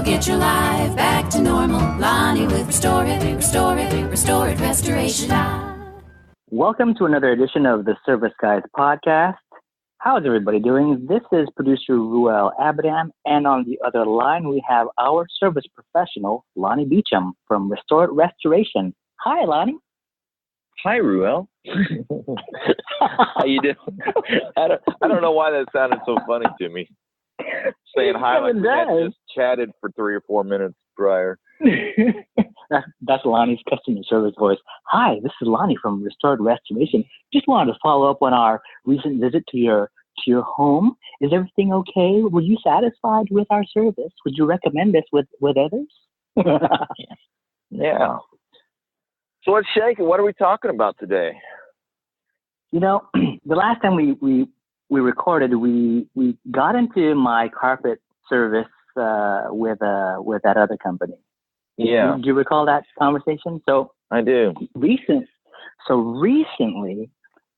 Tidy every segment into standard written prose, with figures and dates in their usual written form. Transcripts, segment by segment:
get your life back to normal. Lonnie with Restore It Restoration. Welcome to another edition of the Service Guys podcast. How's everybody doing? This is producer Ruel Abadam, and on the other line we have our service professional, Lonnie Beecham from Restore It Restoration. Hi, Lonnie. Hi, Ruel. How you doing? I don't know why that sounded so funny to me. Saying hi like we had just chatted for 3 or 4 minutes prior. That's Lonnie's customer service voice. Hi, this is Lonnie from Restored Restoration. Just wanted to follow up on our recent visit to your home. Is everything okay? Were you satisfied with our service? Would you recommend us with others? Yeah. So let's shake it. What are we talking about today? You know, the last time we recorded, we got into my carpet service with that other company. Yeah. Do you recall that conversation? So I do. Recently,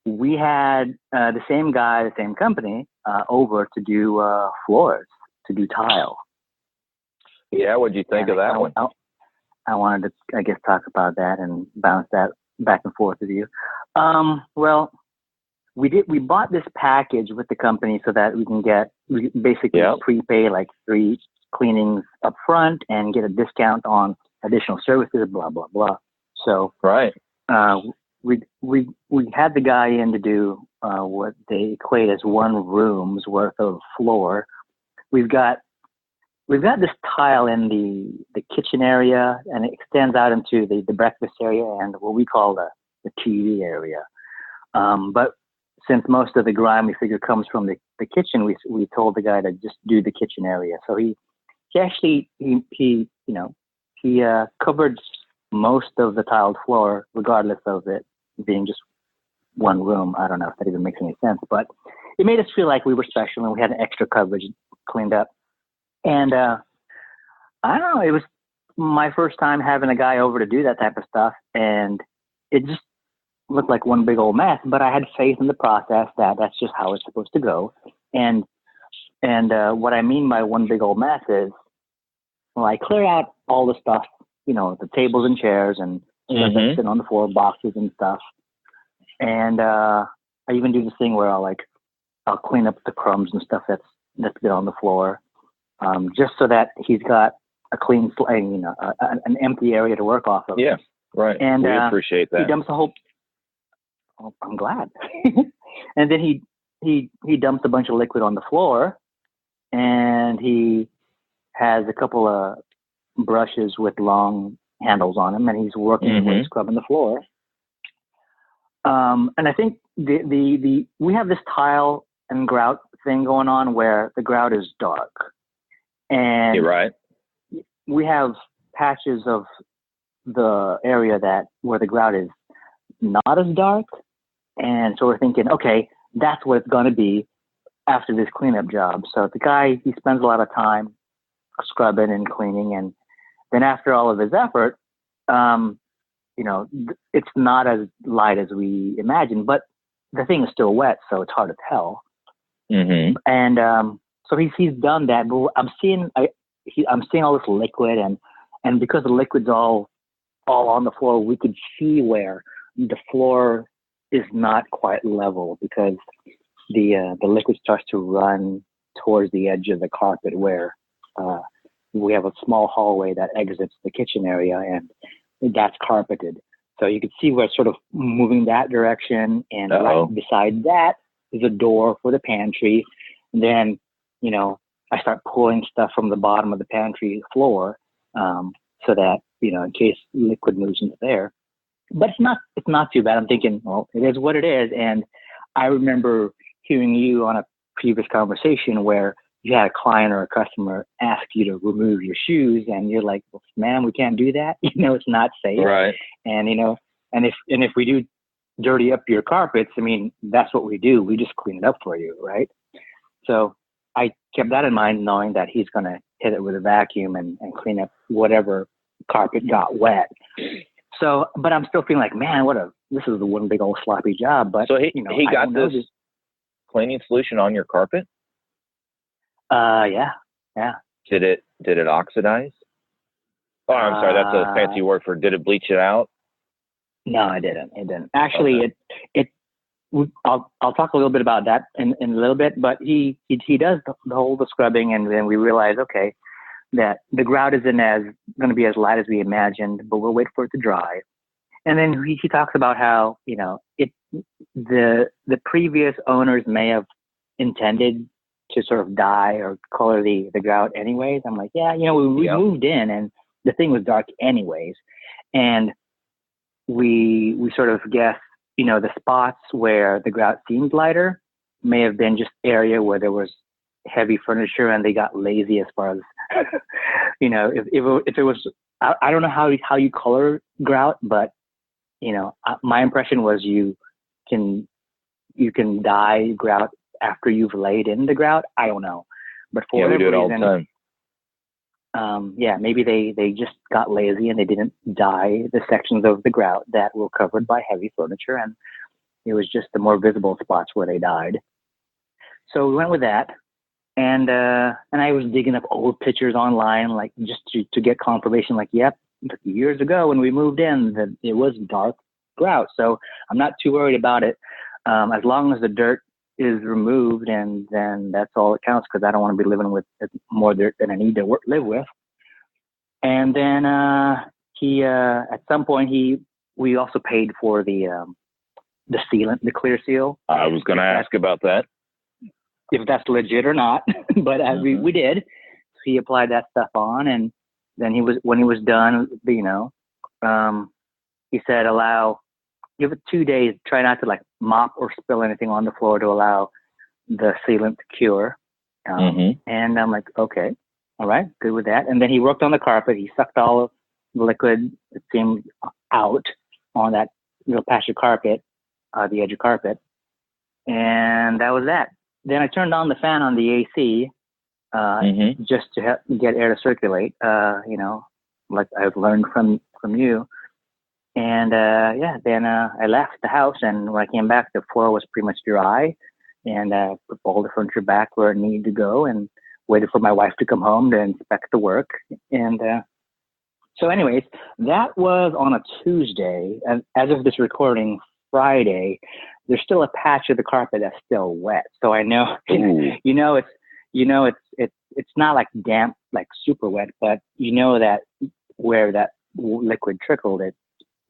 we had the same guy, the same company, over to do floors, to do tile. Yeah, what'd you think of that one? I wanted to, I guess, talk about that and bounce that back and forth with you. Well, we bought this package with the company so that we basically prepay like 3 cleanings up front and get a discount on additional services, blah, blah, blah. So right. We had the guy in to do what they equate as 1 room's worth of floor. We've got this tile in the kitchen area, and it extends out into the breakfast area and what we call the TV area. But since most of the grime we figure comes from the kitchen, we told the guy to just do the kitchen area. So he covered most of the tiled floor, regardless of it being just 1 room. I don't know if that even makes any sense, but it made us feel like we were special and we had an extra coverage cleaned up. And I don't know, it was my first time having a guy over to do that type of stuff, and it just looked like one big old mess. But I had faith in the process that that's just how it's supposed to go. And what I mean by one big old mess is, well, I clear out all the stuff, the tables and chairs and stuff that's sitting on the floor, boxes and stuff. And I even do this thing where I'll clean up the crumbs and stuff that's been on the floor, just so that he's got a clean, an empty area to work off of. Yeah, right. And we appreciate that. He dumps a whole. Oh, I'm glad. And then he dumps a bunch of liquid on the floor, and he has a couple of brushes with long handles on them, and he's working with scrubbing the floor. And I think we have this tile and grout thing going on where the grout is dark, and you're right. We have patches of the area where the grout is not as dark, and so we're thinking, okay, that's what it's going to be after this cleanup job. So the guy, he spends a lot of time scrubbing and cleaning, and then after all of his effort, it's not as light as we imagined, but the thing is still wet, so it's hard to tell. Mm-hmm. And so he's done that, but I'm seeing all this liquid, and because the liquid's all on the floor, we could see where the floor is not quite level because the liquid starts to run towards the edge of the carpet where we have a small hallway that exits the kitchen area, and that's carpeted. So you can see where it's sort of moving that direction, and right beside that is a door for the pantry. And then, I start pulling stuff from the bottom of the pantry floor so that, in case liquid moves into there. But it's not too bad. I'm thinking, well, it is what it is. And I remember hearing you on a previous conversation where you had a client or a customer ask you to remove your shoes, and you're like, well, "Ma'am, we can't do that. It's not safe." Right. And and if we do dirty up your carpets, that's what we do. We just clean it up for you, right? So I kept that in mind, knowing that he's going to hit it with a vacuum and clean up whatever carpet got wet. So, but I'm still feeling like, man, this is the one big old sloppy job. But so he got this cleaning solution on your carpet? Yeah. Did it Did it oxidize? Oh, I'm sorry. That's a fancy word for, did it bleach it out? No, it didn't. It didn't. Actually, I'll talk a little bit about that in a little bit, but he does the whole scrubbing, and then we realize, okay, that the grout isn't going to be as light as we imagined, but we'll wait for it to dry. And then he talks about how, the previous owners may have intended to sort of dye or color the grout anyways. I'm like, yeah, we moved in and the thing was dark anyways. And we sort of guessed, the spots where the grout seemed lighter may have been just area where there was heavy furniture and they got lazy as far as, if it was, I don't know how you color grout, but, my impression was you can dye grout after you've laid in the grout. I don't know, but for whatever we do it all the time. Maybe they just got lazy and they didn't dye the sections of the grout that were covered by heavy furniture, and it was just the more visible spots where they dyed. So we went with that, and I was digging up old pictures online, like just to get confirmation. Like, yep, years ago when we moved in, that it was dark grout. So I'm not too worried about it, as long as the dirt is removed, and then that's all it counts, because I don't want to be living with more dirt than I need to live with. And then he at some point we also paid for the sealant, the clear seal. I was going to ask about that, if that's legit or not, but we did. So he applied that stuff on, and then when he was done, he said, give it 2 days. Try not to like mop or spill anything on the floor to allow the sealant to cure. And I'm like, okay, all right, good with that. And then he worked on the carpet. He sucked all of the liquid, it seemed, out on that little patch of carpet, the edge of carpet. And that was that. Then I turned on the fan on the AC, just to help get air to circulate, like I've learned from you. And then I left the house, and when I came back, the floor was pretty much dry, and put all the furniture back where it needed to go, and waited for my wife to come home to inspect the work. And so anyways, that was on a Tuesday, and as of this recording, Friday, there's still a patch of the carpet that's still wet. So I know, it's not like damp, like super wet, but that where that liquid trickled,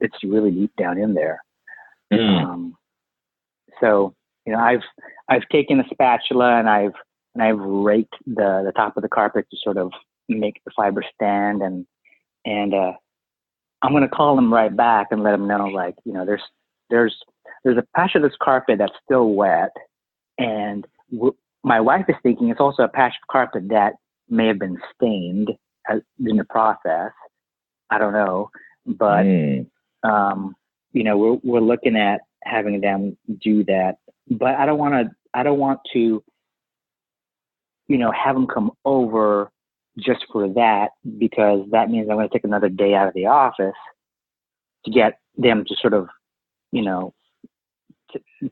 it's really deep down in there. So I've taken a spatula and I've raked the top of the carpet to sort of make the fiber stand, and I'm gonna call them right back and let them know, like, there's a patch of this carpet that's still wet, and my wife is thinking it's also a patch of carpet that may have been stained in the process. I don't know, but we're looking at having them do that. But I don't want to have them come over just for that, because that means I'm going to take another day out of the office to get them to sort of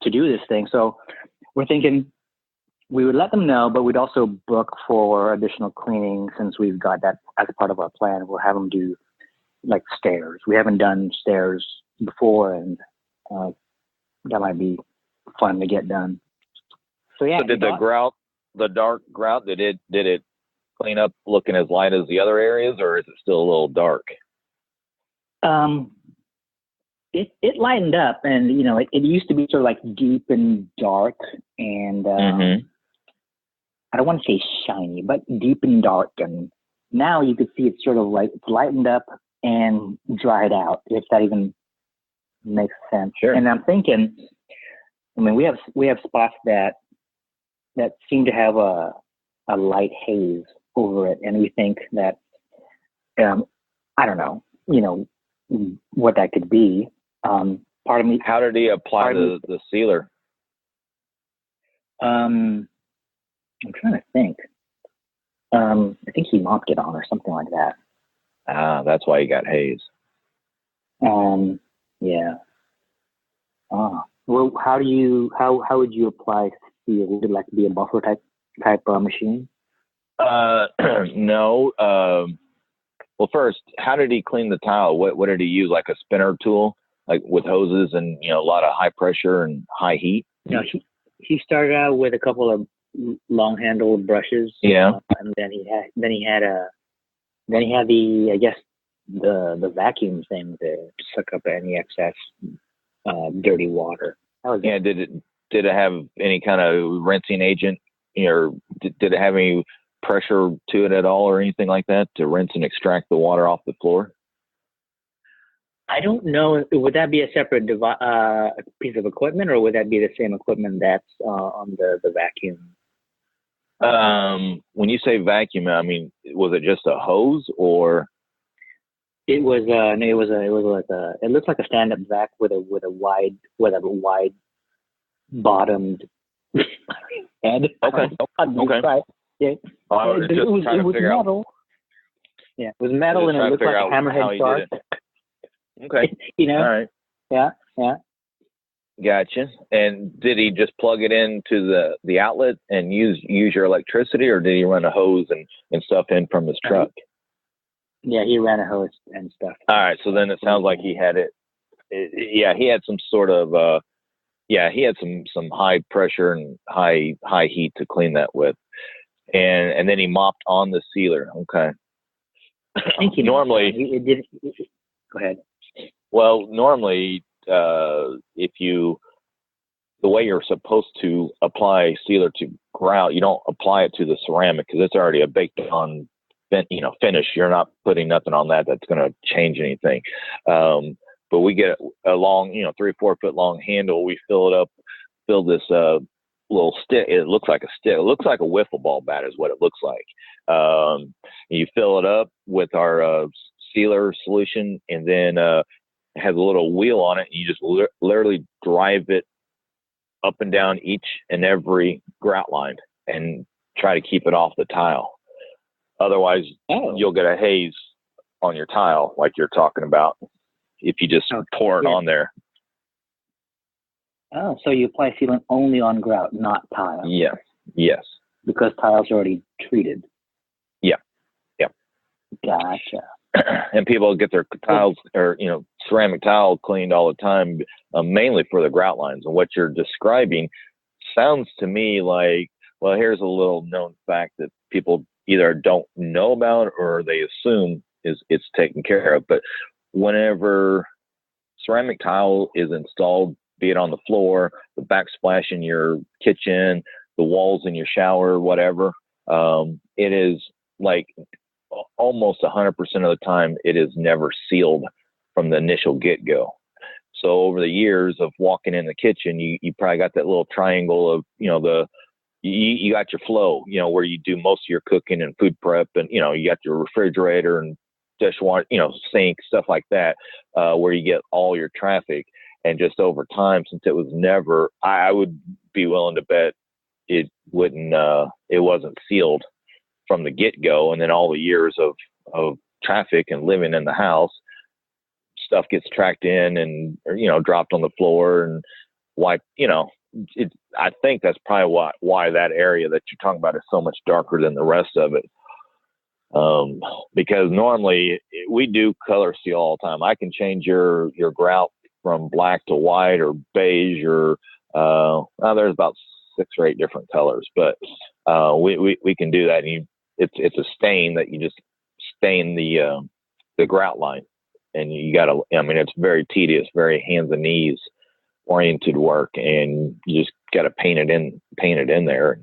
to do this thing. So we're thinking we would let them know, but we'd also book for additional cleaning, since we've got that as a part of our plan. We'll have them do like stairs. We haven't done stairs before, and that might be fun to get done. So yeah. So did the dark grout, did it clean up looking as light as the other areas, or is it still a little dark? It lightened up, and it used to be sort of like deep and dark, and I don't want to say shiny, but deep and dark. And now you could see it's sort of like it's lightened up and dried out, if that even makes sense. Sure. And I'm thinking, we have spots that seem to have a light haze over it, and we think that I don't know, what that could be. Part of me. How did he apply the sealer? I'm trying to think. I think he mopped it on or something like that. That's why you got haze. Yeah. Well, how would you apply seal? Would it like to be a buffer type machine? No. Well, first, how did he clean the tile? What did he use? Like a spinner tool, like with hoses and a lot of high pressure and high heat. He started out with a couple of long handled brushes. Yeah. And then he had the I guess the vacuum thing to suck up any excess dirty water. Yeah. Did it have any kind of rinsing agent? Or did it have any pressure to it at all or anything like that to rinse and extract the water off the floor? I don't know. Would that be a separate piece of equipment, or would that be the same equipment that's on the vacuum? When you say vacuum, I mean, was it just a hose or? It was it looked like a stand-up vac with a wide bottomed head. Okay. Okay. Yeah. It was metal. Yeah, it was metal, and it looked like a hammerhead shark. Okay. All right. Yeah. Gotcha. And did he just plug it into the outlet and use your electricity, or did he run a hose and stuff in from his truck? Yeah, he ran a hose and stuff. All right. So then it sounds like he had he had some sort of he had some high pressure and high heat to clean that with. And then he mopped on the sealer. Okay. I think normally it did. Go ahead. Well, normally, the way you're supposed to apply sealer to grout, you don't apply it to the ceramic because it's already a baked on, finish. You're not putting nothing on that that's going to change anything. But we get a long, 3 or 4 foot long handle. We fill this little stick. It looks like a stick. It looks like a wiffle ball bat is what it looks like. You fill it up with our sealer solution, and then it has a little wheel on it, and you just literally drive it up and down each and every grout line and try to keep it off the tile. Otherwise, you'll get a haze on your tile like you're talking about if you just pour it on there. Oh, so you apply sealant only on grout, not tile? Yeah. Yes. Because tile's already treated. Yeah. Yeah. Gotcha. And people get their tiles or ceramic tile cleaned all the time, mainly for the grout lines. And what you're describing sounds to me like, well, here's a little known fact that people either don't know about or they assume it's taken care of. But whenever ceramic tile is installed, be it on the floor, the backsplash in your kitchen, the walls in your shower, whatever, it is like almost 100% of the time, it is never sealed from the initial get-go. So over the years of walking in the kitchen, you probably got that little triangle of, you got your flow, where you do most of your cooking and food prep, and, you got your refrigerator and dishwasher, sink, stuff like that, where you get all your traffic. And just over time, since it was never, I would be willing to bet it wasn't sealed from the get-go, and then all the years of traffic and living in the house, stuff gets tracked in and dropped on the floor and wiped. I think that's probably why that area that you're talking about is so much darker than the rest of it. Because normally we do color seal all the time. I can change your grout from black to white or beige or there's about 6 or 8 different colors, but we can do that. And it's a stain that you just stain the grout line, and you gotta. I mean, it's very tedious, very hands and knees oriented work, and you just gotta paint it in there.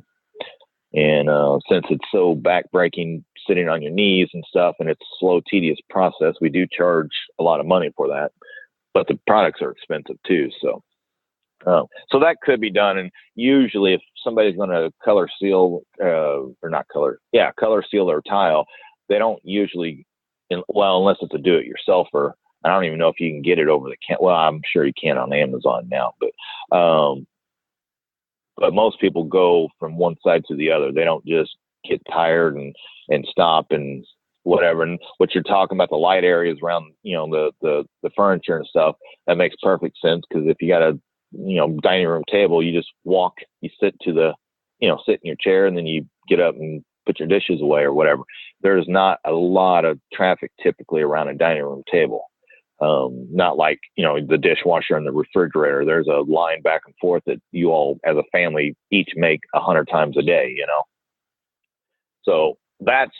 And since it's so backbreaking, sitting on your knees and stuff, and it's a slow, tedious process, we do charge a lot of money for that. But the products are expensive too, so that could be done. And usually, if somebody's going to color seal color seal their tile, they don't usually, unless it's a do-it-yourselfer. I don't even know if you can get it over the can. Well, I'm sure you can on Amazon now, but most people go from one side to the other. They don't just get tired and stop and whatever. And what you're talking about, the light areas around, the furniture and stuff, that makes perfect sense. Because if you got a, dining room table, you just walk, you sit in your chair, and then you get up and put your dishes away or whatever, there's not a lot of traffic typically around a dining room table. Not like, the dishwasher and the refrigerator. There's a line back and forth that you all as a family each make 100 times a day, So that's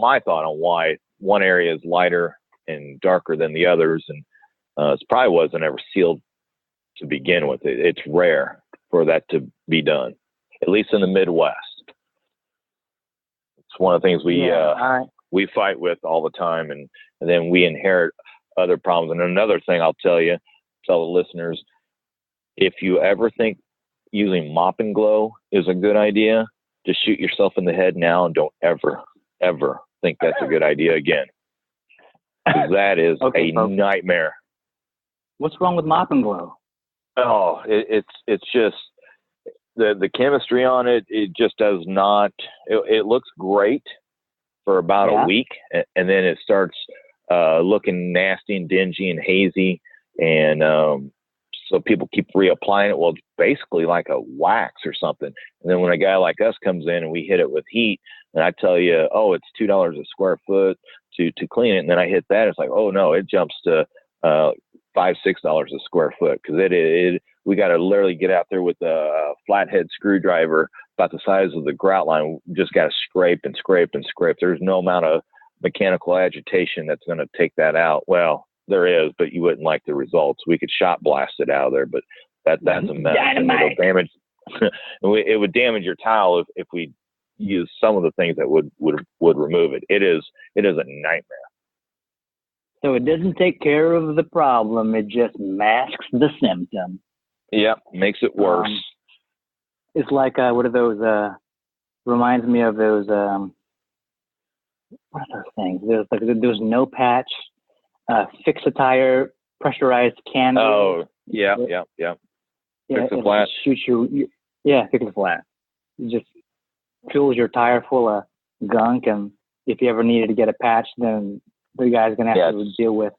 my thought on why one area is lighter and darker than the others. And it probably wasn't ever sealed to begin with. It's rare for that to be done, at least in the Midwest. It's one of the things we fight with all the time, and then we inherit other problems. And another thing I'll tell the listeners, if you ever think using mop and glow is a good idea, just shoot yourself in the head now and don't ever think that's a good idea again. Because that is a nightmare. What's wrong with mop and glow? Oh, it's just the chemistry on it. It just does not. It looks great for about a week, and then it starts looking nasty and dingy and hazy, and so people keep reapplying it. Well, it's basically like a wax or something. And then when a guy like us comes in and we hit it with heat, and I tell you, it's $2 a square foot to clean it, and then I hit that, it's like, oh no, it jumps to $5-6 a square foot, because we got to literally get out there with a flathead screwdriver about the size of the grout line. We just got to scrape and scrape and scrape. There's no amount of mechanical agitation that's going to take that out. Well, there is, but you wouldn't like the results. We could shot blast it out of there, but that's a mess. It'll damage. It would damage your tile if we use some of the things that would remove it. It is a nightmare. So it doesn't take care of the problem; it just masks the symptom. Yep, makes it worse. It's like what are those? Reminds me of those. What are those things? There's no patch, fix a tire, pressurized candle. Oh, yeah. Fix a flat. Fix a flat. It just fills your tire full of gunk, and if you ever needed to get a patch, then the guy's gonna have to deal with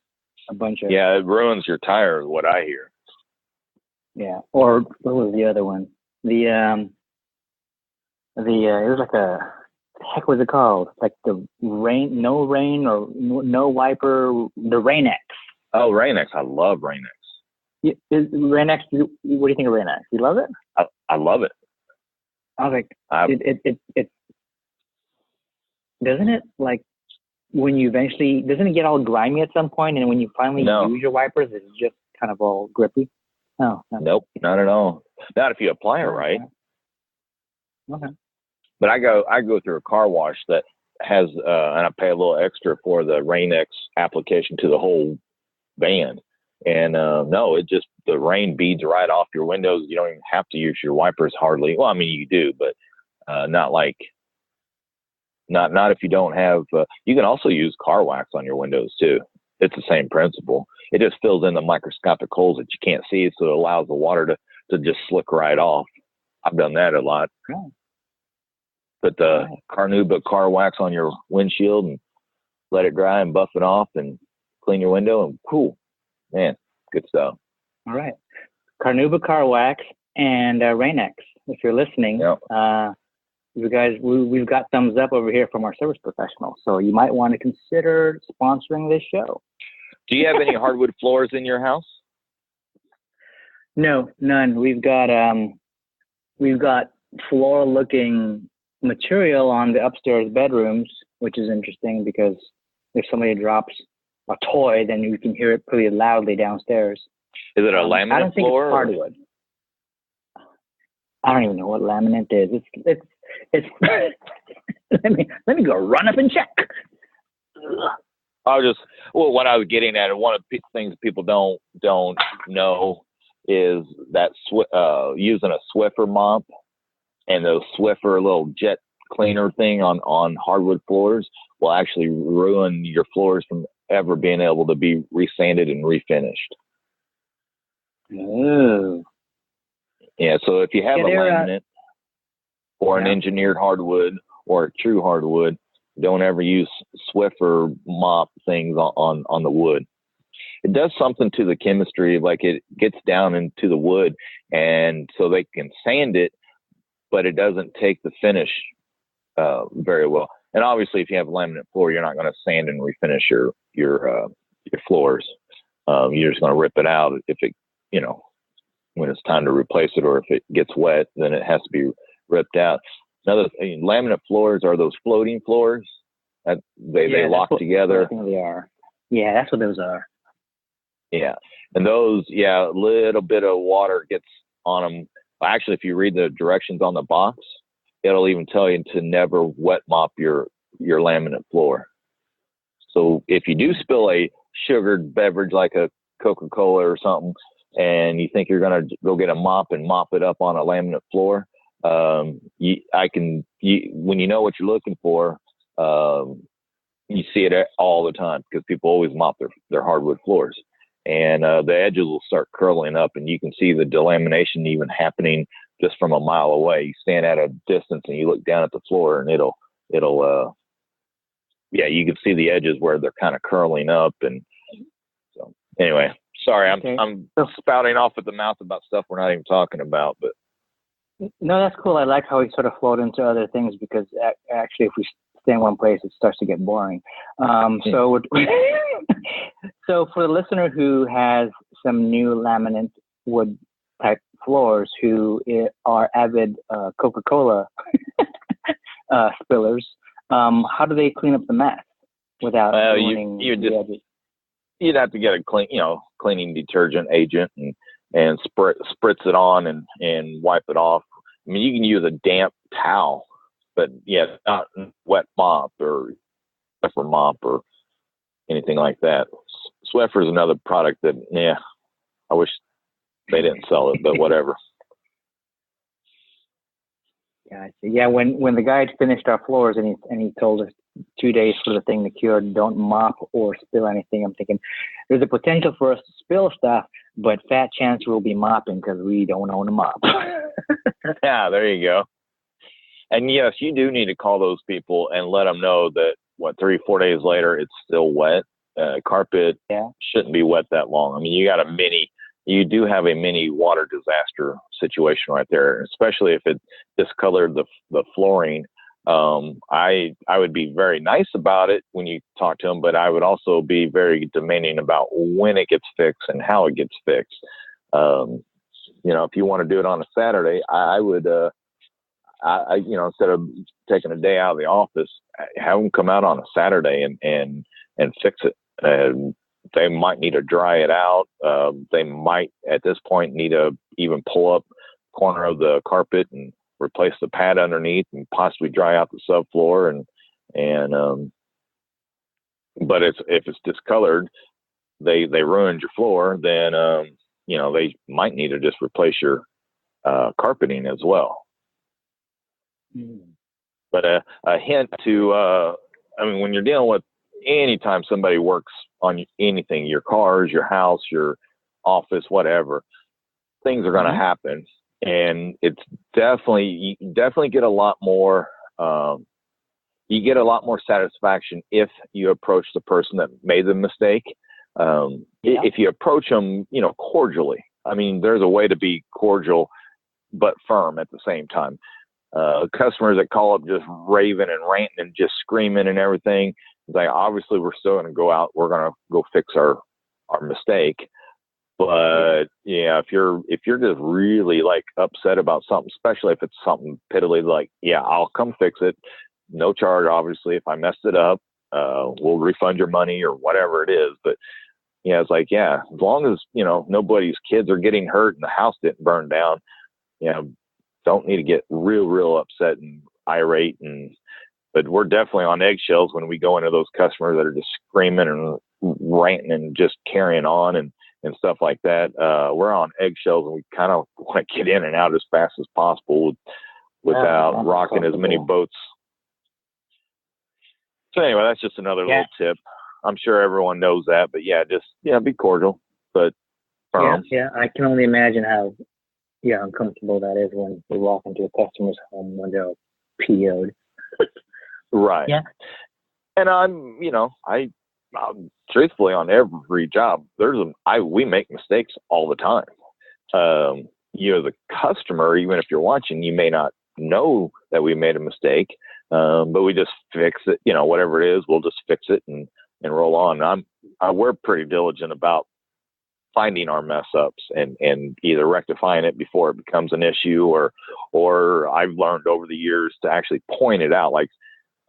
a bunch of. Yeah, it ruins your tire. What I hear. Yeah, or what was the other one? It was like the heck was it called? Like the no wiper, the Rain-X. Oh, Rain-X! I love Rain-X. Rain-X. What do you think of Rain-X? You love it? I love it. I was like, it doesn't it like when you eventually doesn't it get all grimy at some point, and when you finally use your wipers, it's just kind of all grippy. Oh, nope, not at all. Not if you apply it right. Okay. But I go through a car wash that has, and I pay a little extra for the Rain-X application to the whole van. And the rain beads right off your windows. You don't even have to use your wipers hardly. Well, I mean, you do, but not if you don't have. You can also use car wax on your windows too. It's the same principle. It just fills in the microscopic holes that you can't see, so it allows the water to just slick right off. I've done that a lot. Oh. Put the Carnauba car wax on your windshield and let it dry and buff it off and clean your window, and cool. Man, good stuff. All right. Carnauba car wax and Rain-X. If you're listening, you guys, we've got thumbs up over here from our service professionals. So you might want to consider sponsoring this show. Do you have any hardwood floors in your house? No, none. We've got floral-looking material on the upstairs bedrooms, which is interesting because if somebody drops a toy, then you can hear it pretty loudly downstairs. Is it a laminate floor? I don't think it's hardwood. I don't even know what laminate is. It's let me go run up and check. What I was getting at, and one of the things people don't know is that using a Swiffer mop and those Swiffer little jet cleaner thing on hardwood floors will actually ruin your floors from ever being able to be resanded and refinished. Oh. Yeah, so if you have a laminate or an engineered hardwood or a true hardwood, don't ever use Swiffer mop things on the wood. It does something to the chemistry, like it gets down into the wood, and so they can sand it, but it doesn't take the finish very well. And obviously, if you have laminate floor, you're not going to sand and refinish your floors. You're just going to rip it out if it, when it's time to replace it, or if it gets wet, then it has to be ripped out. Laminate floors are those floating floors that they lock together. I think they are. Yeah, that's what those are. Yeah, and those, a little bit of water gets on them. Actually, if you read the directions on the box, it'll even tell you to never wet mop your laminate floor. So if you do spill a sugared beverage like a Coca-Cola or something, and you think you're going to go get a mop and mop it up on a laminate floor, when you know what you're looking for, you see it all the time, because people always mop their hardwood floors, and the edges will start curling up, and you can see the delamination even happening just from a mile away. You stand at a distance and you look down at the floor, and it'll you can see the edges where they're kind of curling up. And so anyway, sorry, I'm spouting off at the mouth about stuff we're not even talking about, but no, that's cool. I like how we sort of float into other things, because actually, if we stay in one place, it starts to get boring. So for the listener who has some new laminate wood type floors, who are avid Coca-Cola spillers, how do they clean up the mess without ruining the edges? You'd have to get a cleaning detergent agent and spritz it on and wipe it off. I mean, you can use a damp towel, but not wet mop or Swiffer mop or anything like that. Swiffer is another product that, I wish they didn't sell it, but whatever. Yeah, I see. Yeah, when the guy had finished our floors and he told us 2 days for the thing to cure, don't mop or spill anything, I'm thinking there's a potential for us to spill stuff, but fat chance we'll be mopping because we don't own a mop. Yeah, there you go. And yes, you do need to call those people and let them know that 3-4 days later it's still wet. Carpet shouldn't be wet that long. I mean, you do have a mini water disaster situation right there, especially if it discolored the flooring. I would be very nice about it when you talk to them, but I would also be very demanding about when it gets fixed and how it gets fixed. If you want to do it on a Saturday, I would, instead of taking a day out of the office, have them come out on a Saturday and fix it. They might need to dry it out. They might, at this point, need to even pull up corner of the carpet and replace the pad underneath and possibly dry out the subfloor. But if it's discolored, they ruined your floor, then they might need to just replace your carpeting as well. But a hint to, when you're dealing with, anytime somebody works on anything, your cars, your house, your office, whatever, things are going to happen. And it's you definitely get a lot more, you get a lot more satisfaction if you approach the person that made the mistake. If you approach them, cordially. I mean, there's a way to be cordial, but firm at the same time. Customers that call up just raving and ranting and just screaming and everything, like, obviously we're still going to go out. We're going to go fix our mistake. But if you're just really like upset about something, especially if it's something piddly, like, I'll come fix it. No charge, obviously. If I messed it up, we'll refund your money or whatever it is. But it's like, as long as, nobody's kids are getting hurt and the house didn't burn down, don't need to get real upset and irate. But we're definitely on eggshells when we go into those customers that are just screaming and ranting and just carrying on and stuff like that. We're on eggshells, and we kind of want to get in and out as fast as possible without rocking as many boats. So anyway, that's just another little tip. I'm sure everyone knows that, but just be cordial, but firm. Yeah, I can only imagine how uncomfortable that is when we walk into a customer's home when they're PO'd. Right. Yeah. And I'm truthfully, on every job, we make mistakes all the time. The customer, even if you're watching, you may not know that we made a mistake, But we just fix it, whatever it is, we'll just fix it and roll on. We're pretty diligent about finding our mess ups and either rectifying it before it becomes an issue, or I've learned over the years to actually point it out. Like,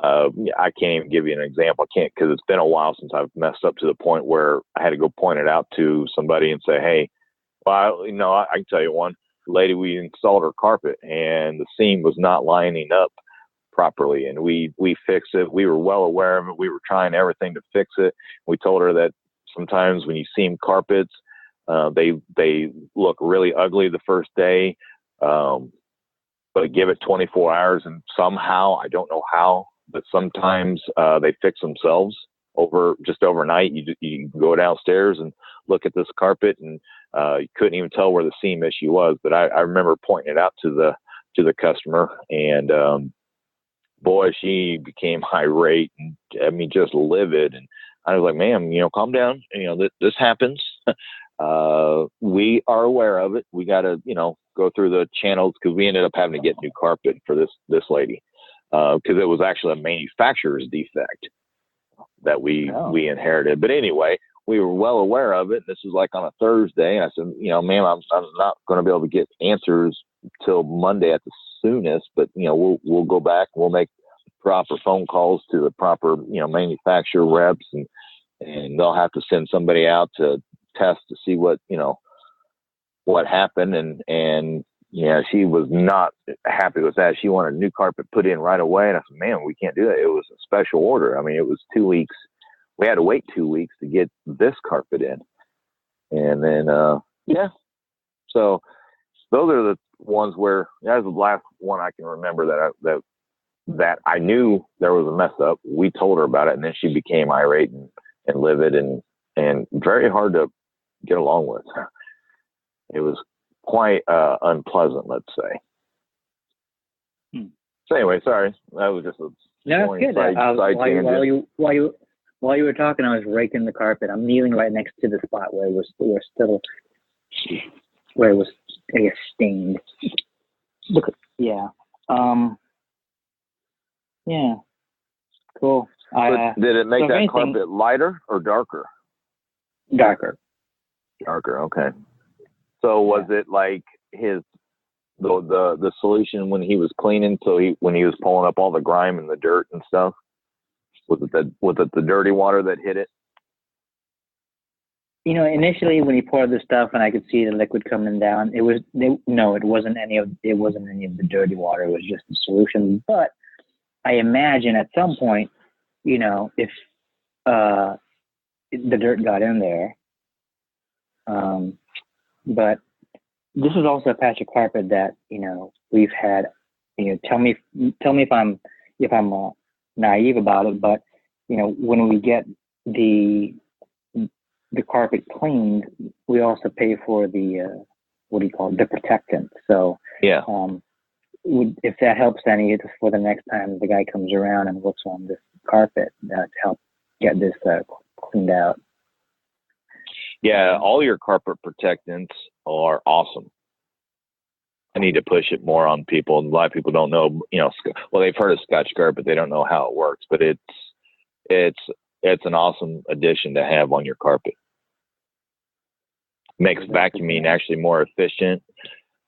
I can't even give you an example. I can't, because it's been a while since I've messed up to the point where I had to go point it out to somebody and say, hey, well, I can tell you one lady, we installed her carpet and the seam was not lining up properly, and we fixed it. We were well aware of it. We were trying everything to fix it. We told her that sometimes when you seam carpets, they look really ugly the first day, but give it 24 hours and somehow, I don't know how, but sometimes they fix themselves overnight. You go downstairs and look at this carpet, and you couldn't even tell where the seam issue was. But I remember pointing it out to the customer, and boy, she became irate and just livid. And I was like, ma'am, calm down. This happens. We are aware of it. We got to, go through the channels, because we ended up having to get new carpet for this lady, because it was actually a manufacturer's defect that we inherited. But anyway, we were well aware of it. This was like on a Thursday. And I said, ma'am, I'm not going to be able to get answers till Monday at the soonest, but we'll go back. We'll make proper phone calls to the proper manufacturer reps, and they'll have to send somebody out to test to see what happened. And she was not happy with that. She wanted new carpet put in right away, and I said, man, we can't do that. It was a special order. It was 2 weeks. We had to wait 2 weeks to get this carpet in, and then so those are the ones where that's the last one I can remember that I knew there was a mess up. We told her about it, and then she became irate and livid and very hard to get along with. It was quite unpleasant, let's say. So anyway, sorry, that was just a good. While you were talking, I was raking the carpet. I'm kneeling right next to the spot where it was I guess stained. Look, yeah. Yeah. Cool. Did it make that carpet lighter or darker? Darker. Darker. Okay. So was it like the solution when he was cleaning? So when he was pulling up all the grime and the dirt and stuff, was it the dirty water that hit it? Initially when he poured the stuff and I could see the liquid coming down, it wasn't any of the dirty water. It was just the solution. But I imagine at some point, if the dirt got in there, but this is also a patch of carpet that we've had. Tell me if I'm naive about it, but when we get the carpet cleaned, we also pay for the the protectant. So yeah, if that helps any, it's for the next time the guy comes around and looks on this carpet to help get this cleaned out. Yeah, all your carpet protectants are awesome. I need to push it more on people. A lot of people don't know, well, they've heard of Scotch Guard, but they don't know how it works. But it's an awesome addition to have on your carpet. Makes vacuuming actually more efficient.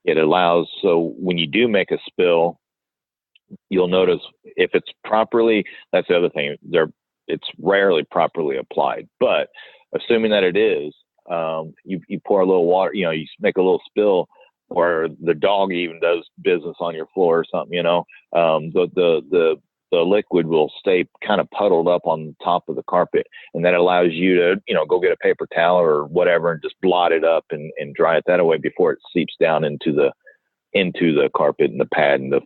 It allows, so when you do make a spill, you'll notice if it's properly, that's the other thing, it's rarely properly applied. But assuming that it is, you pour a little water, you make a little spill, or the dog even does business on your floor or something, the liquid will stay kind of puddled up on top of the carpet, and that allows you to, go get a paper towel or whatever and just blot it up and dry it that away before it seeps down into the carpet and the pad and the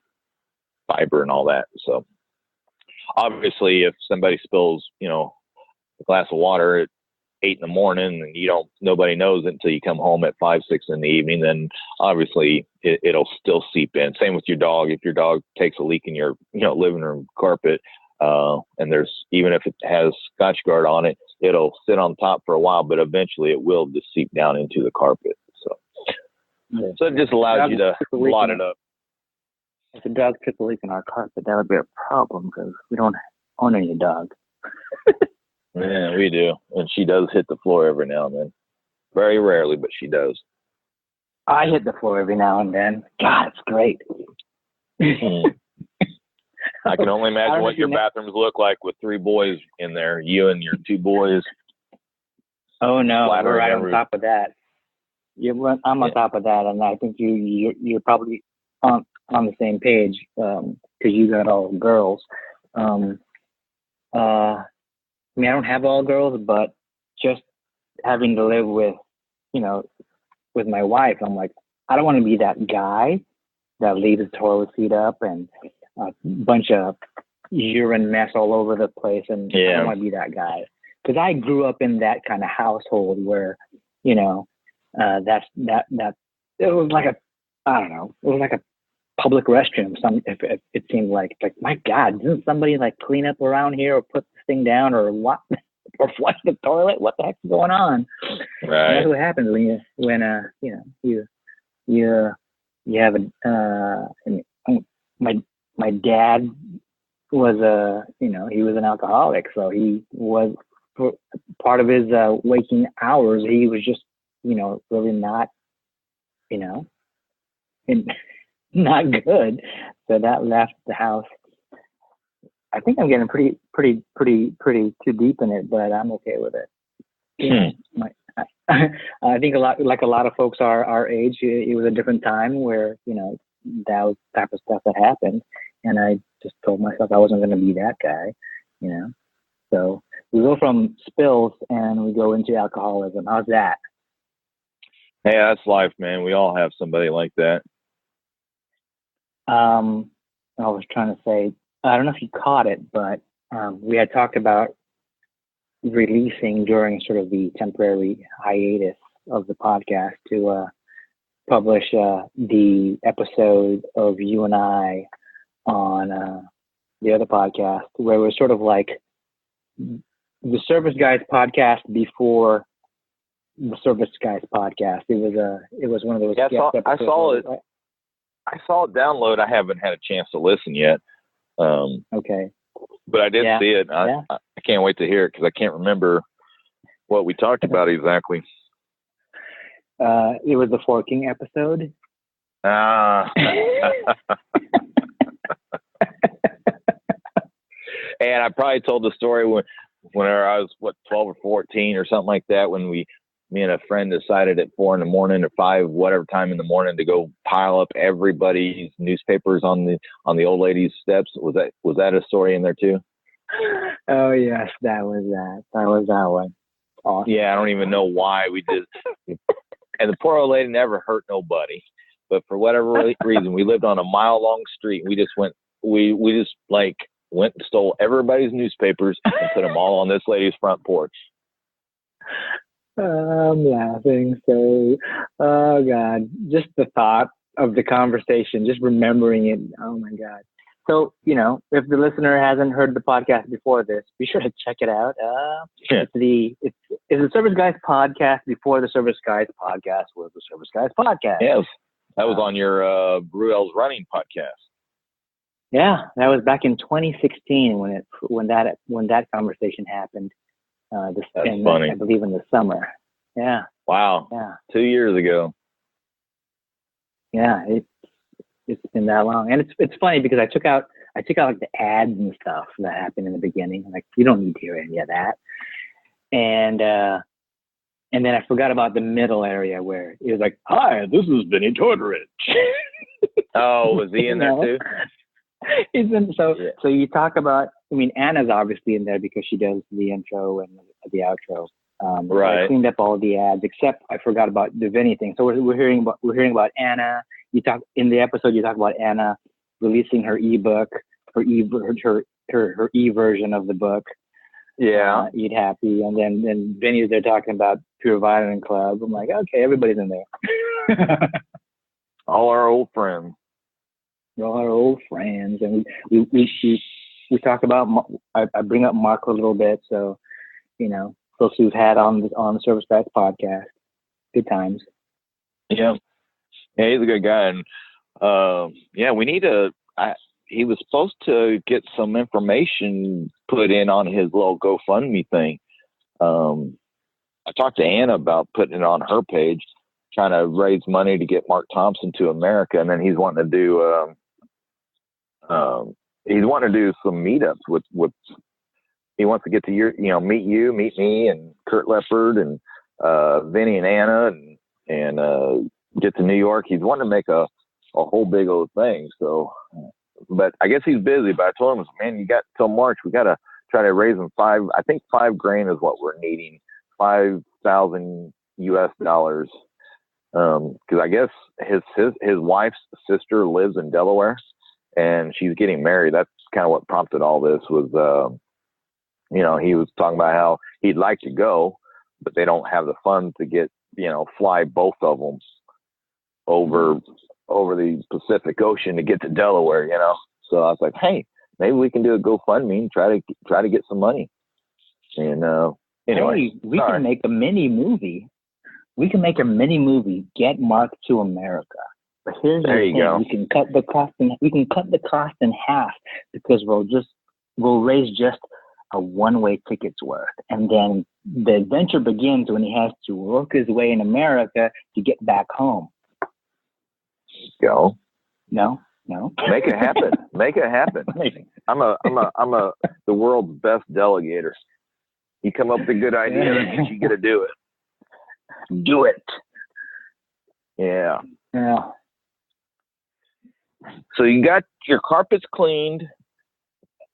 fiber and all that. So obviously if somebody spills, a glass of water at 8 a.m. and nobody knows it until you come home at 5, 6 in the evening, then obviously it'll still seep in. Same with your dog. If your dog takes a leak in your, living room carpet, and even if it has Scotch Guard on it, it'll sit on top for a while, but eventually it will just seep down into the carpet. So it just allows you to blot it up. if a dog took a leak in our carpet, that would be a problem because we don't own any dog. Yeah, we do. And she does hit the floor every now and then. Very rarely, but she does. I hit the floor every now and then. God, it's great. I can only imagine what your bathrooms look like with 3 boys in there. You and your 2 boys. Oh no, we're right on top of that. I'm on top of that, and I think you're probably on the same page because you got all girls. I mean, I don't have all girls, but just having to live with my wife, I'm like, I don't want to be that guy that leaves the toilet seat up and a bunch of urine mess all over the place, and I don't want to be that guy because I grew up in that kind of household where, that it was like it was like a public restroom. It seemed like my God, didn't somebody like clean up around here or put this thing down or what, or flush the toilet? What the heck's going on? Right. And that's what happens when you have my dad was he was an alcoholic, so he was for part of his waking hours he was just really not not good, so that left the house. I think I'm getting pretty too deep in it, but I'm okay with it. I think a lot of folks our age, it was a different time where that was the type of stuff that happened, and I just told myself I wasn't going to be that guy, So we go from spills and we go into alcoholism. How's that? Hey, that's life, man. We all have somebody like that. I was trying to say, I don't know if you caught it, but we had talked about releasing during sort of the temporary hiatus of the podcast to publish the episode of you and I on the other podcast, where it was sort of like the Service Guys podcast before the Service Guys podcast. It was one of those. Yeah, I saw it. Right? I saw it download. I haven't had a chance to listen yet. Okay. But I did see it. I can't wait to hear it because I can't remember what we talked about exactly. It was the forking episode. And I probably told the story when I was 12 or 14 or something like that, when me and a friend decided at 4 a.m. or 5, whatever time in the morning, to go pile up everybody's newspapers on the old lady's steps. Was that a story in there too? Oh yes, that was that one. Awesome. Yeah, I don't even know why we did. And the poor old lady never hurt nobody, but for whatever reason, we lived on a mile-long street. We just went and stole everybody's newspapers and put them all on this lady's front porch. I'm laughing. So, oh God, just the thought of the conversation, just remembering it. Oh my God. So, if the listener hasn't heard the podcast before this, be sure to check it out. It's the Service Guys podcast before the Service Guys podcast was the Service Guys podcast. Yes, that was on your Ruel's Running podcast. Yeah, that was back in 2016 when that conversation happened. That's funny. I believe in the summer. Yeah. Wow. Yeah. 2 years ago. Yeah, it's been that long, and it's funny because I took out like the ads and stuff that happened in the beginning. Like, you don't need to hear any of that, and then I forgot about the middle area where it was like, "Hi, this is Benny Tortorich." Oh, was he in there too? He's in. So you talk about. I mean, Anna's obviously in there because she does the intro and the outro. Right. I cleaned up all the ads except I forgot about the Vinny thing. So we're hearing about Anna. In the episode you talk about Anna releasing her ebook, her e-version of the book. Yeah. Eat Happy, and then Vinny's there talking about Pure Vitamin Club. I'm like, okay, everybody's in there. All our old friends. All our old friends, and we talk about. I bring up Mark a little bit, so folks who've had on the Service Guys podcast. Good times. Yeah. Yeah, he's a good guy. And we need to, he was supposed to get some information put in on his little GoFundMe thing. I talked to Anna about putting it on her page, trying to raise money to get Mark Thompson to America, and then he's wanting to do some meetups with. He wants to get to meet me, and Kurt Leopard, and Vinny and Anna, and get to New York. He's wanting to make a whole big old thing. So, but I guess he's busy. But I told him, man, you got till March. We got to try to raise him $5,000 is what we're needing. $5,000 US. Because I guess his wife's sister lives in Delaware, and she's getting married. That's kind of what prompted all this. Was he was talking about how he'd like to go, but they don't have the funds to get fly both of them over the Pacific Ocean to get to Delaware. So I was like, hey, maybe we can do a GoFundMe and try to get some money. And anyway, hey, we can make a mini movie. We can make a mini movie. Get Mark to America. But here's the thing: go. We can cut the cost in half because we'll raise just a one-way ticket's worth, and then the adventure begins when he has to work his way in America to get back home. Go. No. Make it happen. Make it happen. I'm the world's best delegator. You come up with a good idea, that means you got to do it. Do it. Yeah. Yeah. So you got your carpets cleaned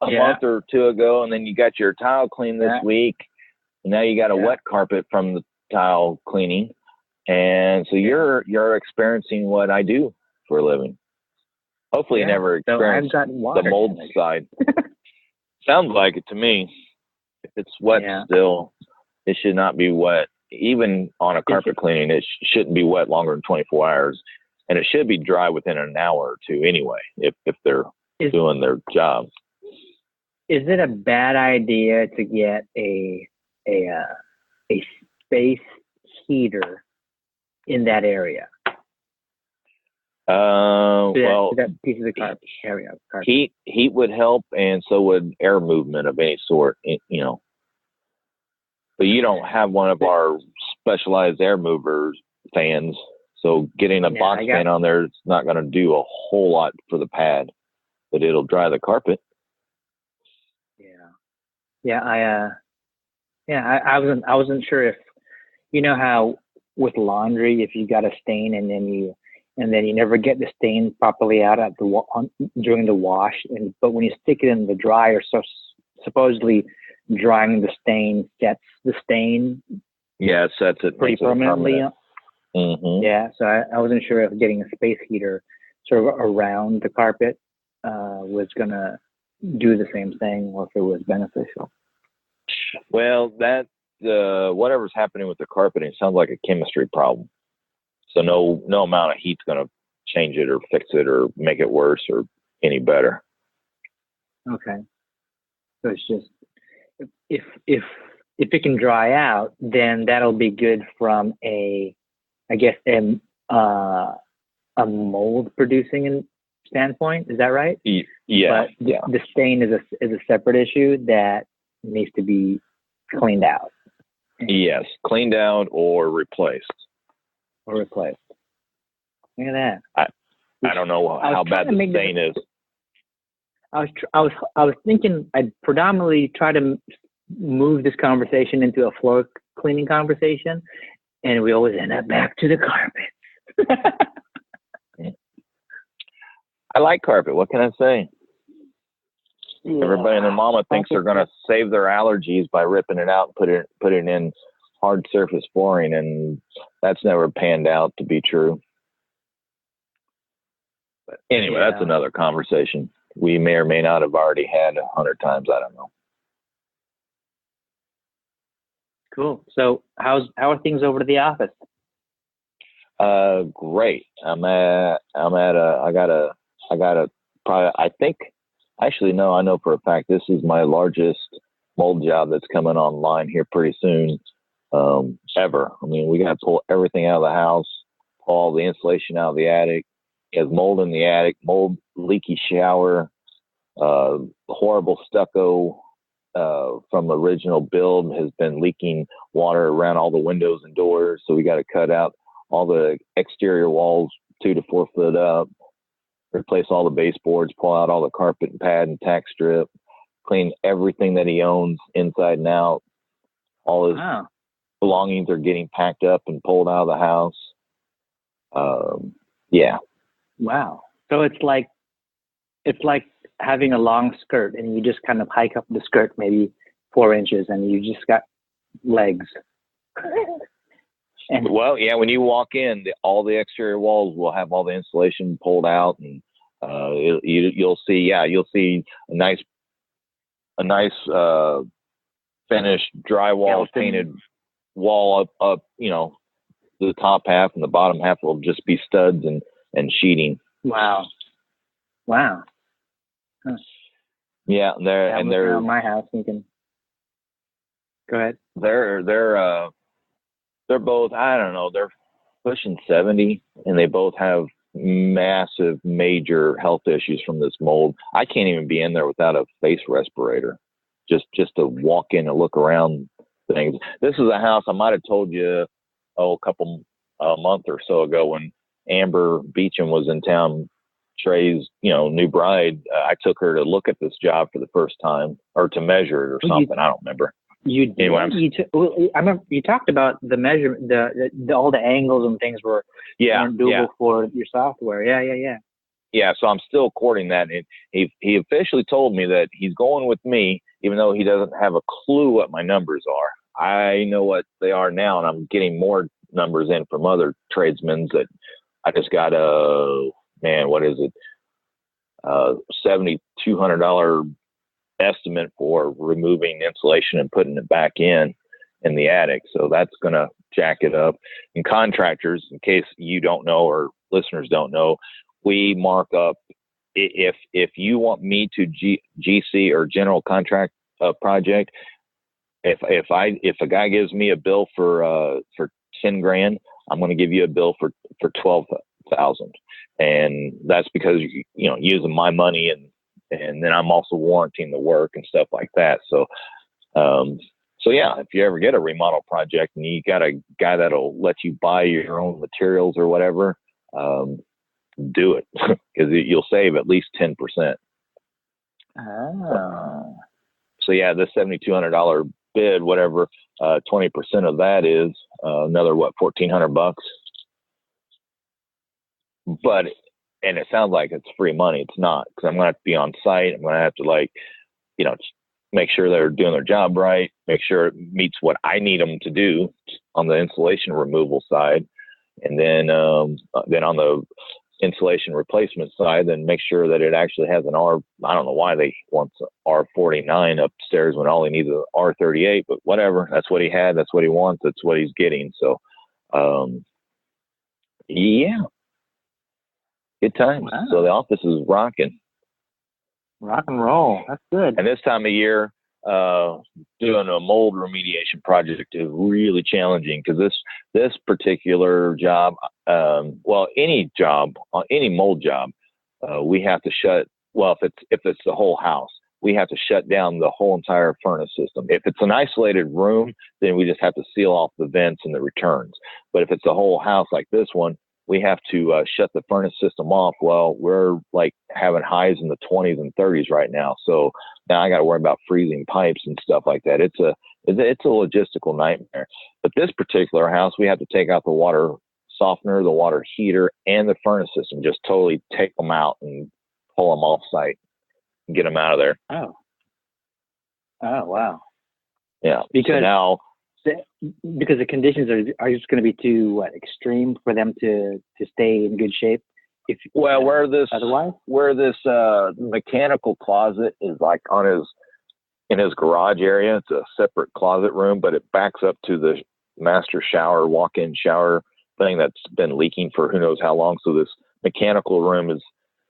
a month or two ago, and then you got your tile cleaned this week, and now you got a wet carpet from the tile cleaning, and so you're experiencing what I do for a living. Hopefully, you never experienced the mold side. Sounds like it to me. If it's wet still, it should not be wet. Even on a carpet cleaning, it shouldn't be wet longer than 24 hours, and it should be dry within an hour or two anyway, if they're doing their job. Is it a bad idea to get a space heater in that area? That piece of the carpet area. Heat would help, and so would air movement of any sort. But you don't have one of our specialized air movers fans, so getting a box fan on there is not going to do a whole lot for the pad, but it'll dry the carpet. I wasn't sure if how with laundry, if you got a stain and then you never get the stain properly out at during the wash, but when you stick it in the dryer, so supposedly drying the stain sets the stain. Yeah, it sets it pretty permanently. Mm-hmm. Yeah, so I wasn't sure if getting a space heater sort of around the carpet was gonna do the same thing, or if it was beneficial. Well, that whatever's happening with the carpeting sounds like a chemistry problem. So no amount of heat's going to change it or fix it or make it worse or any better. Okay. So it's just if it can dry out, then that'll be good from a mold producing standpoint. Is that right? Yeah. But the stain is a separate issue that needs to be cleaned out. Yes, cleaned out or replaced. Look at that. I don't know how bad the stain is. I was thinking I'd predominantly try to move this conversation into a floor cleaning conversation, and we always end up back to the carpet. I like carpet. What can I say? Yeah. Everybody and their mama thinks they're going to save their allergies by ripping it out and put it in hard surface flooring, and that's never panned out to be true. But anyway, that's another conversation we may or may not have already had 100 times. I don't know. Cool. So how are things over to the office? Great. I know for a fact this is my largest mold job that's coming online here pretty soon, ever. I mean, we got to pull everything out of the house, pull all the insulation out of the attic, He has mold in the attic, mold, leaky shower, horrible stucco from the original build has been leaking water around all the windows and doors. So we got to cut out all the exterior walls 2 to 4 foot up, replace all the baseboards, pull out all the carpet and pad and tack strip, clean everything that he owns inside and out. All his belongings are getting packed up and pulled out of the house. Yeah. Wow. So it's like having a long skirt and you just kind of hike up the skirt maybe 4 inches and you just got legs. And well, yeah, when you walk in, all the exterior walls will have all the insulation pulled out, and you'll see a nice finished drywall painted wall up, the top half, and the bottom half will just be studs and sheeting. Wow. Huh. Yeah, they're around my house. You can go ahead. They're both, I don't know, they're pushing 70, and they both have massive, major health issues from this mold. I can't even be in there without a face respirator, just to walk in and look around things. This is a house I might have told you, a month or so ago when Amber Beecham was in town, Trey's, new bride. I took her to look at this job for the first time, or to measure it or something. I don't remember. You I remember you talked about the measurement, the all the angles and things weren't doable for your software. Yeah. Yeah, so I'm still courting that. And he officially told me that he's going with me, even though he doesn't have a clue what my numbers are. I know what they are now, and I'm getting more numbers in from other tradesmen that I just got what is it? $7,200 estimate for removing insulation and putting it back in the attic. So that's going to jack it up. And contractors, in case you don't know or listeners don't know, we mark up if you want me to GC or general contract project. If a guy gives me a bill for $10,000, I'm going to give you a bill for $12,000, and that's because using my money and then I'm also warranting the work and stuff like that. So yeah, if you ever get a remodel project and you got a guy that'll let you buy your own materials or whatever, do it because you'll save at least 10%. Oh. So yeah, the $7,200 bid, whatever, 20% of that is another $1,400. But and it sounds like it's free money. It's not, because I'm going to have to be on site. I'm going to have to make sure they're doing their job right, make sure it meets what I need them to do on the insulation removal side, and then on the insulation replacement side, then make sure that it actually has an R. I don't know why they want R49 upstairs when all he needs is an R38, but whatever. That's what he had. That's what he wants. That's what he's getting. So, yeah. Good times. Wow. So the office is rocking. Rock and roll. That's good. And this time of year, doing a mold remediation project is really challenging because this particular job, any mold job, we have to shut. Well, if it's the whole house, we have to shut down the whole entire furnace system. If it's an isolated room, then we just have to seal off the vents and the returns. But if it's a whole house like this one, we have to shut the furnace system off. Well, we're like having highs in the 20s and 30s right now. So now I got to worry about freezing pipes and stuff like that. It's a logistical nightmare. But this particular house, we have to take out the water softener, the water heater, and the furnace system. Just totally take them out and pull them off site and get them out of there. Oh, wow. Yeah. Because so now, because the conditions are just going to be too extreme for them to stay in good shape. Where this mechanical closet is like in his garage area, it's a separate closet room, but it backs up to the master shower, walk-in shower thing that's been leaking for who knows how long. So this mechanical room is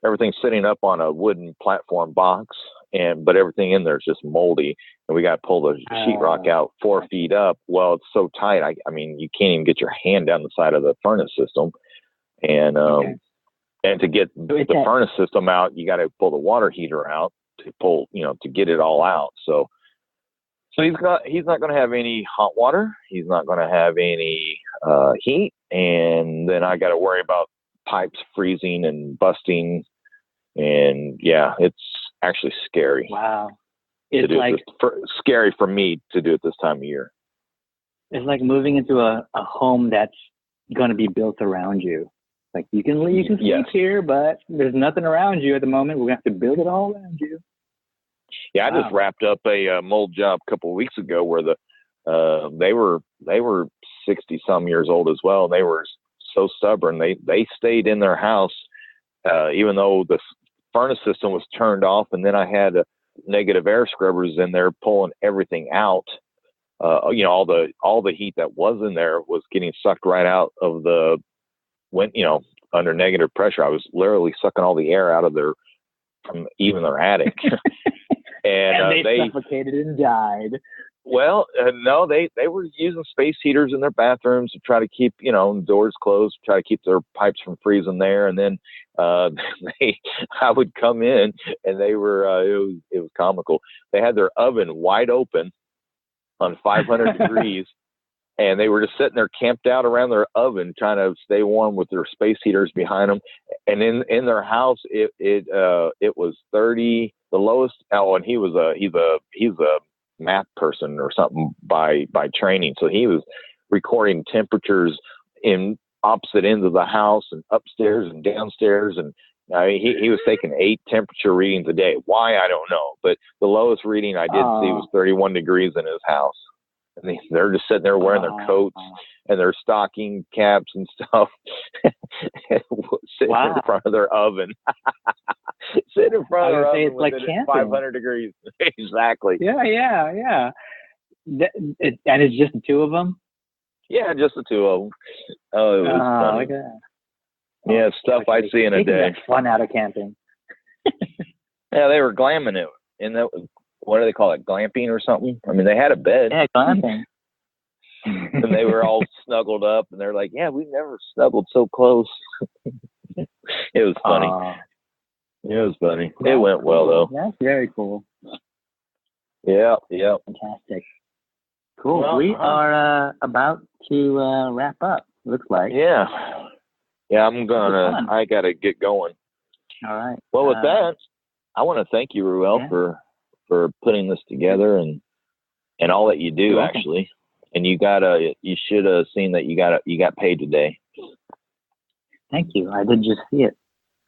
everything's sitting up on a wooden platform box, but everything in there is just moldy, and we got to pull the sheetrock out 4 feet up. Well, it's so tight. I mean, you can't even get your hand down the side of the furnace system. And And to get the furnace system out, you got to pull the water heater out to get it all out. So he's not going to have any hot water. He's not going to have any heat. And then I got to worry about pipes freezing and busting. And yeah, it's actually scary. Wow. It's scary for me to do it this time of year. It's like moving into a home that's going to be built around you. Like you can sleep here, but there's nothing around you at the moment. We're going to have to build it all around you. Yeah, I just wrapped up a mold job a couple of weeks ago where they were 60 some years old as well. And they were so stubborn. They stayed in their house, even though the furnace system was turned off. And then I had negative air scrubbers in there pulling everything out. All the heat that was in there was getting sucked right out of under negative pressure. I was literally sucking all the air out of from even their attic. And they suffocated and died. Well, no, they were using space heaters in their bathrooms to try to keep, doors closed, try to keep their pipes from freezing there. And then I would come in and they were, it was comical. They had their oven wide open on 500 degrees. And they were just sitting there camped out around their oven, trying to stay warm with their space heaters behind them. And in their house, it was 30, the lowest. Oh, and he's a math person or something by training. So he was recording temperatures in opposite ends of the house and upstairs and downstairs. And he was taking 8 temperature readings a day. Why, I don't know. But the lowest reading I did see was 31 degrees in his house. And they're just sitting there wearing their coats and their stocking caps and stuff, sitting in front of their oven. Sitting in front of their oven. It's like camping. 500 degrees. Exactly. Yeah. And it's just the two of them? Yeah, just the two of them. Oh, it was funny. Okay. Yeah, stuff I see in a day. That's fun out of camping. Yeah, they were glamming it. And that was, what do they call it? Glamping or something? I mean, they had a bed. Yeah, glamping. And they were all snuggled up, and they're like, yeah, we never snuggled so close. It was funny. It was funny. It went well, though. That's very cool. Yeah. Fantastic. Cool. Well, we are about to wrap up, looks like. Yeah, I got to get going. All right. Well, with that, I want to thank you, Ruel, for putting this together and all that you do, actually. And you should have seen that you got paid today. Thank you. I did just see it.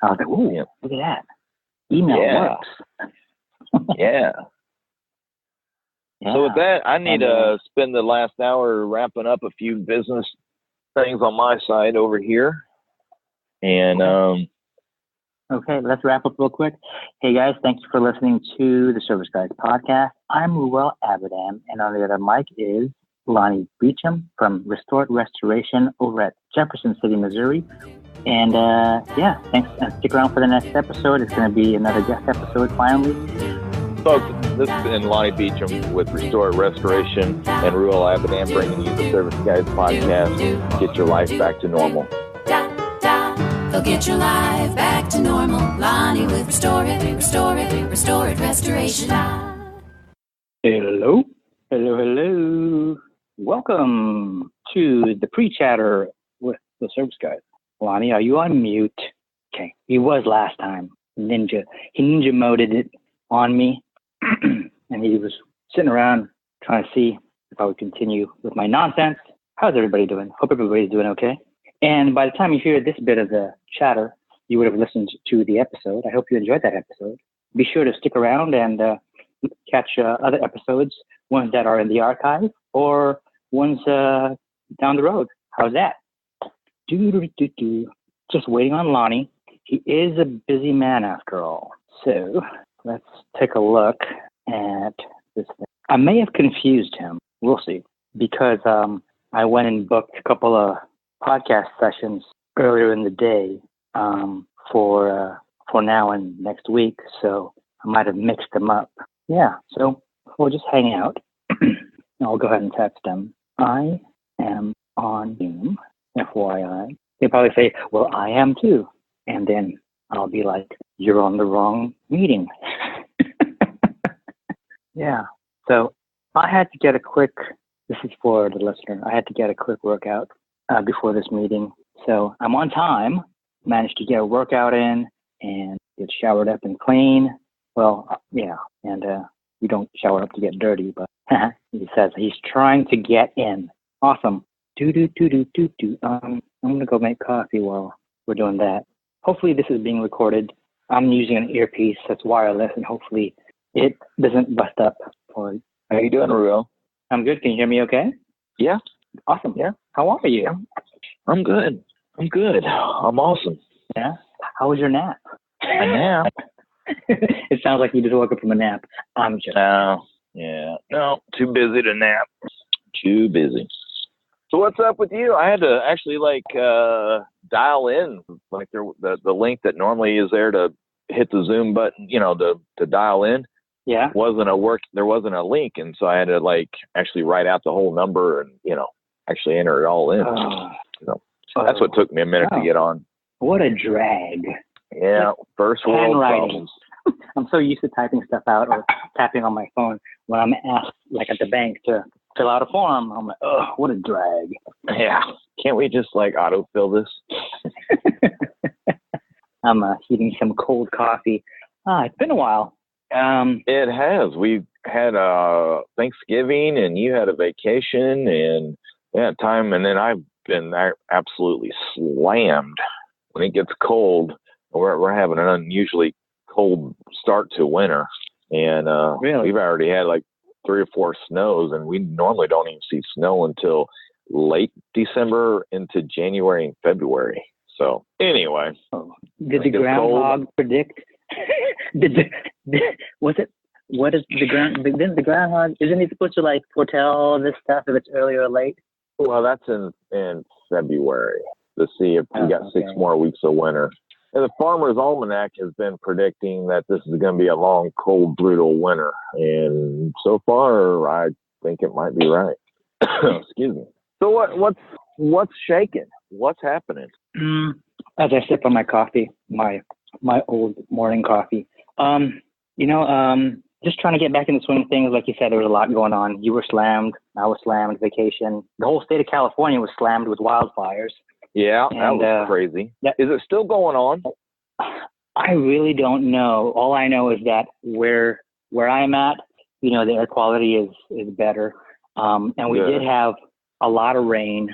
I was like, ooh, look at that. Email works. Yeah. So with that, I need to spend the last hour wrapping up a few business things on my side over here. And okay, let's wrap up real quick. Hey guys, thank you for listening to the Service Guys podcast. I'm Ruel Abadam, and on the other mic is Lonnie Beecham from Restored Restoration over at Jefferson City, Missouri. And thanks. And stick around for the next episode. It's going to be another guest episode finally. Folks, this has been Lonnie Beecham with Restored Restoration and Ruel Abadam bringing you the Service Guys podcast. Get your life back to normal. They'll get your life back to normal. Lonnie with Restored Restoration. Hello. Welcome to the pre-chatter with the Service Guys. Lonnie, are you on mute? Okay, he was last time. He ninja moded it on me, and he was sitting around trying to see if I would continue with my nonsense. How's everybody doing? Hope everybody's doing okay. And by the time you hear this bit of the chatter, you would have listened to the episode. I hope you enjoyed that episode. Be sure to stick around and catch other episodes, ones that are in the archive or ones down the road. How's that? Just waiting on Lonnie. He is a busy man after all. So let's take a look at this thing. I may have confused him. We'll see. Because I went and booked a couple of podcast sessions earlier in the day for now and next week. So I might have mixed them up. Yeah. So we'll just hang out. I'll go ahead and text him. I am on Zoom, FYI. They probably say, well, I am too. and then I'll be like, you're on the wrong meeting. Yeah. So I had to get this is for the listener, I had to get a quick workout before this meeting. So I'm on time, managed to get a workout in and get showered up and clean. Well, yeah, and you don't shower up to get dirty, but he says he's trying to get in. Awesome. I'm going to go make coffee while we're doing that. Hopefully this is being recorded. I'm using an earpiece that's wireless, and hopefully it doesn't bust up. How you doing, Ruel? I'm good. Can you hear me okay? Yeah. Awesome. Yeah. How are you? I'm good. I'm awesome. Yeah. How was your nap? A nap? It sounds like you just woke up from a nap. I'm just. No, too busy to nap. Too busy. So what's up with you? I had to actually dial in, like the link that normally is there to hit the Zoom button, to dial in. Yeah. There wasn't a link, and so I had to actually write out the whole number and actually enter it all in. That's what took me a minute to get on. What a drag. Yeah, first world problems. I'm so used to typing stuff out or tapping on my phone when I'm asked, like at the bank, to fill out a form. I'm like, oh, what a drag. Yeah. Can't we just autofill this? I'm heating some cold coffee. It's been a while. It has. We had Thanksgiving, and you had a vacation, and time, and then I've been absolutely slammed. When it gets cold, we're having an unusually cold start to winter, and really? We've already had 3 or 4 snows, and we normally don't even see snow until late December into January and February. So anyway, did the groundhog predict? What is the groundhog? Isn't he supposed to foretell all this stuff if it's early or late? Well, that's in February to see if we got 6 more weeks of winter. And the Farmer's Almanac has been predicting that this is going to be a long, cold, brutal winter. And so far, I think it might be right. Excuse me. So what's shaking? What's happening? As I sip on my coffee, my old morning coffee, just trying to get back in the swing of things. Like you said, there was a lot going on. You were slammed. I was slammed. Vacation. The whole state of California was slammed with wildfires. Yeah, that was crazy. Is it still going on? I really don't know. All I know is that where I'm at, the air quality is better. And we did have a lot of rain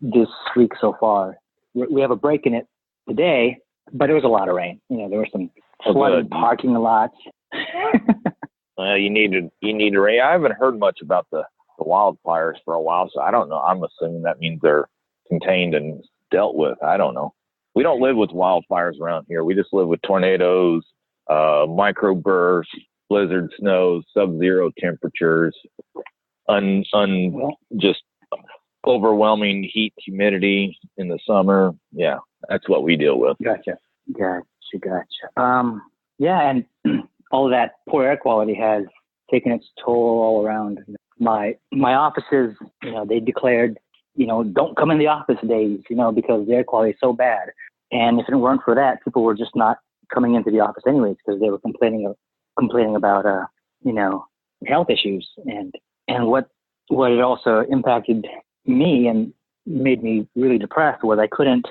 this week so far. We have a break in it today, but there was a lot of rain. There were some flooded parking lots. Well, you need to rain. I haven't heard much about the wildfires for a while, so I don't know. I'm assuming that means they're contained and dealt with. I don't know. We don't live with wildfires around here. We just live with tornadoes, microbursts, blizzard snows, sub-zero temperatures, just overwhelming heat, humidity in the summer. Yeah, that's what we deal with. Gotcha. And all of that poor air quality has taken its toll all around. My offices, they declared, don't come in the office days, because the air quality is so bad. And if it weren't for that, people were just not coming into the office anyways because they were complaining about, health issues. And what it also impacted me and made me really depressed was I couldn't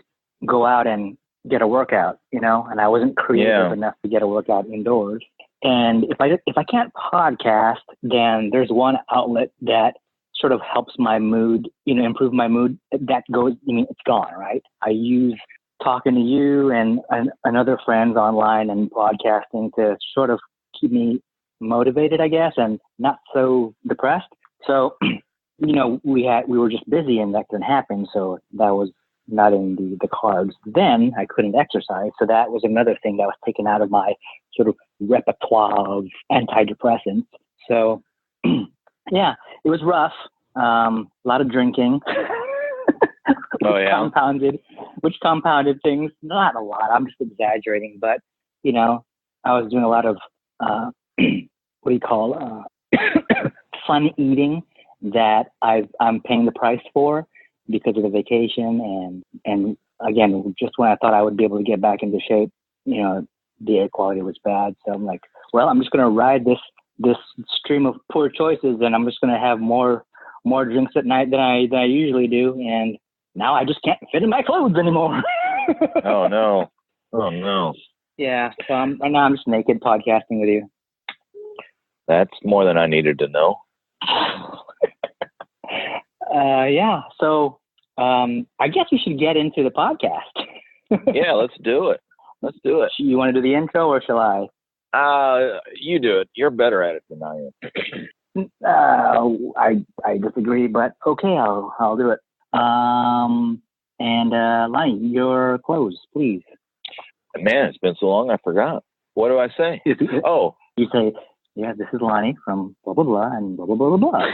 go out and get a workout, and I wasn't creative enough to get a workout indoors. And if I can't podcast, then there's one outlet that sort of helps my mood, improve my mood. That goes, it's gone, right? I use talking to you and other friends online and podcasting to sort of keep me motivated, I guess, and not so depressed. So, we were just busy and that didn't happen. So that was not in the cards. Then I couldn't exercise. So that was another thing that was taken out of my sort of repertoire of antidepressants. So yeah, it was rough. A lot of drinking. Which compounded things. Not a lot. I'm just exaggerating, but I was doing a lot of fun eating that I'm paying the price for because of the vacation and again, just when I thought I would be able to get back into shape, the air quality was bad. So I'm like, well, I'm just going to ride this stream of poor choices, and I'm just going to have more drinks at night than I usually do. And now I just can't fit in my clothes anymore. Oh no. Yeah. So right now I'm just naked podcasting with you. That's more than I needed to know. Yeah. So I guess we should get into the podcast. Yeah, let's do it. You want to do the intro, or shall I? You do it. You're better at it than I am. I disagree, but okay, I'll do it. And Lonnie, your clothes, please. Man, it's been so long, I forgot. What do I say? Oh, you say, yeah, this is Lonnie from blah blah blah and blah blah blah blah blah.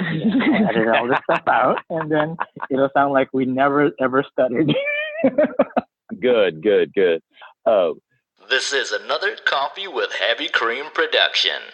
Edit all this stuff out, and then it'll sound like we never ever stuttered. Good. This is another Coffee with Heavy Cream production.